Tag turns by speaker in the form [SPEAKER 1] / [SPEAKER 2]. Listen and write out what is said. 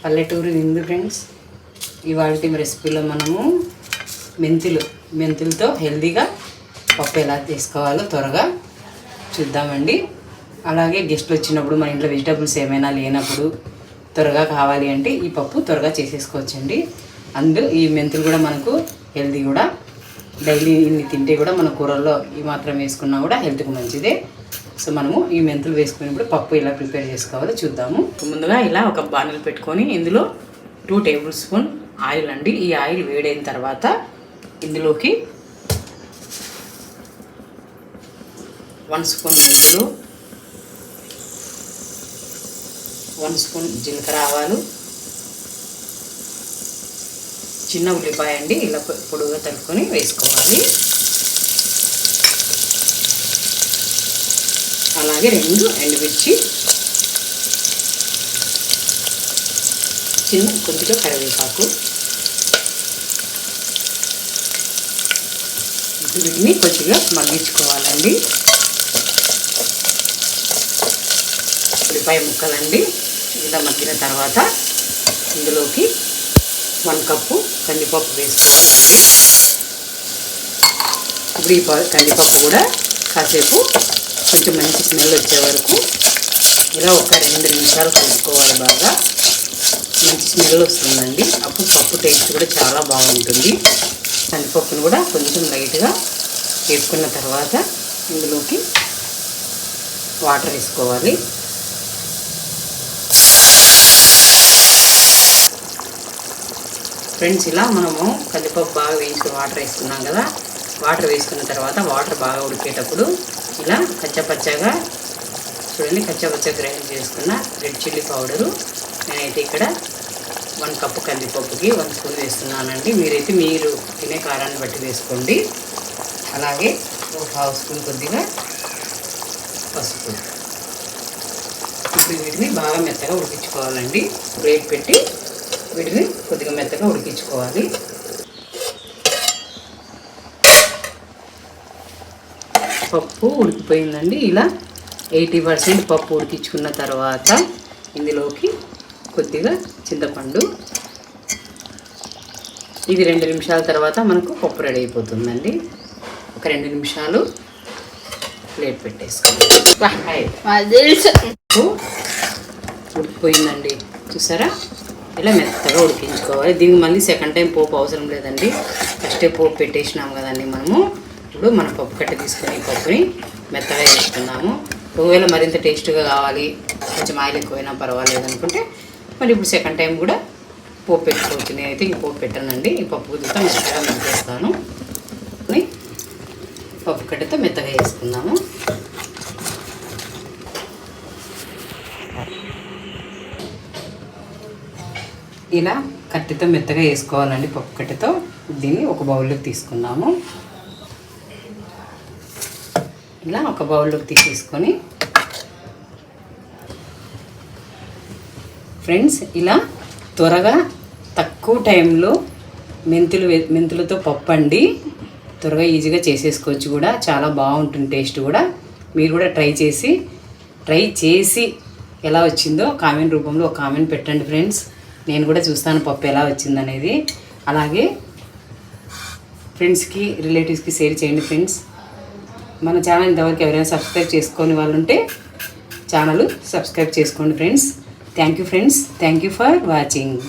[SPEAKER 1] పల్లెటూరు విందు ఫ్రెండ్స్. ఇవాళ రెసిపీలో మనము మెంతులతో హెల్తీగా పప్పు ఎలా చేసుకోవాలో త్వరగా చూద్దామండి. అలాగే గెస్ట్లు వచ్చినప్పుడు మన ఇంట్లో వెజిటబుల్స్ ఏమైనా లేనప్పుడు త్వరగా కావాలి అంటే ఈ పప్పు త్వరగా చేసేసుకోవచ్చండి. ఈ మెంతులు కూడా మనకు హెల్తీ కూడా, డైలీ ఇన్ని తింటే కూడా మన కూరల్లో ఈ మాత్రం వేసుకున్నా కూడా హెల్త్కి మంచిదే. సో మనము ఈ మెంతులు వేసుకునేప్పుడు పప్పు ఎలా ప్రిపేర్ చేసుకోవాలో చూద్దాము. ముందుగా ఇలా ఒక బాణలు పెట్టుకొని ఇందులో 2 టేబుల్ స్పూన్ ఆయిల్ అండి. ఈ ఆయిల్ వేడైన తర్వాత ఇందులోకి 1 స్పూన్ మెంతులు, 1 స్పూన్ జీలకర్ర ఆవాలు, చిన్న ఉల్లిపాయ అండి ఇలా పొడుగుగా తరుక్కొని వేసుకోవాలి. అలాగే 2 ఎండుమిర్చి, కొద్దిగా కరివేపాకు. వీటిని కొద్దిగా మగ్గించుకోవాలండి. ఉల్లిపాయ ముక్కలండి ఇలా మగ్గిన తర్వాత ఇందులోకి 1 కప్పు కందిపప్పు వేసుకోవాలండి. ఇప్పుడు ఈ కందిపప్పు కూడా కాసేపు కొంచెం మంచి స్మెల్ వచ్చే వరకు ఇలా ఒక 2 నిమిషాలు కలుపుకోవాలి. బాగా మంచి స్మెల్ వస్తుందండి. అప్పుడు పప్పు టేస్ట్ కూడా చాలా బాగుంటుంది. కందిపప్పును కూడా కొంచెం లైట్గా వేసుకున్న తర్వాత ఇందులోకి వాటర్ వేసుకోవాలి. ఫ్రెండ్స్, ఇలా మనము కందిపప్పు బాగా వేయించుకుని వాటర్ వేసుకున్నాం కదా. వాటర్ వేసుకున్న తర్వాత వాటర్ బాగా ఉడికేటప్పుడు ఇలా కచ్చపచ్చగా చూడండి, కచ్చపచ్చగా గ్రైండ్ చేసుకున్న రెడ్ చిల్లీ పౌడరు. నేనైతే ఇక్కడ 1 కప్పు కందిపప్పుకి 1 స్పూన్ వేస్తున్నానండి. మీరైతే మీరు తినే కారాన్ని బట్టి వేసుకోండి. అలాగే 1/2 స్పూన్ కొద్దిగా పసుపు. ఇప్పుడు వీటిని బాగా మెత్తగా ఉడికించుకోవాలండి. ప్లేట్ పెట్టి వీటిని కొద్దిగా మెత్తగా ఉడికించుకోవాలి. పప్పు ఉడికిపోయిందండి. ఇలా 80% పప్పు ఉడికించుకున్న తర్వాత ఇందులోకి కొద్దిగా చింతపండు. ఇది 2 నిమిషాల తర్వాత మనకు పప్పు రెడీ అయిపోతుందండి. ఒక 2 నిమిషాలు ప్లేట్ పెట్టేసుకోవాలి. ఉడికిపోయిందండి, చూసారా? ఇలా మెత్తగా ఉడికించుకోవాలి. దీనికి మళ్ళీ సెకండ్ టైం పోపు అవసరం లేదండి. ఫస్టే పోపు పెట్టేసినాం కదండి మనము. ఇప్పుడు మనం పప్పు కట్ట తీసుకొని పప్పుని మెత్తగా వేసుకున్నాము. ఒకవేళ మరింత టేస్ట్గా కావాలి, కొంచెం ఆయిల్ ఎక్కువైనా పర్వాలేదు అనుకుంటే మరి ఇప్పుడు సెకండ్ టైం కూడా పోపు పెట్టుకోవచ్చు. నేనైతే ఈ పోపు పెట్టానండి. ఈ పప్పు గుద్దుతో మెత్తగా మెత్తేస్తాను. పప్పు కట్టతో మెత్తగా వేసుకుందాము. ఇలా కట్టెతో మెత్తగా వేసుకోవాలండి పప్పు కట్టెతో. దీన్ని ఒక బౌల్లోకి తీసుకుందాము. ఇలా ఒక బౌల్లోకి తీసేసుకొని ఫ్రెండ్స్, ఇలా త్వరగా తక్కువ టైంలో మెంతులతో పప్పు అండి త్వరగా ఈజీగా చేసేసుకోవచ్చు కూడా. చాలా బాగుంటుంది టేస్ట్ కూడా. మీరు కూడా ట్రై చేసి ఎలా వచ్చిందో కామెంట్ రూపంలో ఒక కామెంట్ పెట్టండి ఫ్రెండ్స్. నేను కూడా చూస్తాను పప్పు ఎలా వచ్చిందనేది. అలాగే ఫ్రెండ్స్కి, రిలేటివ్స్కి షేర్ చేయండి ఫ్రెండ్స్. మన ఛానల్ ఇంతవరకు ఎవరైనా సబ్స్క్రైబ్ చేసుకొని వాళ్ళు ఉంటే ఛానల్ సబ్స్క్రైబ్ చేసుకోండి friends. Thank you friends. Thank you for watching.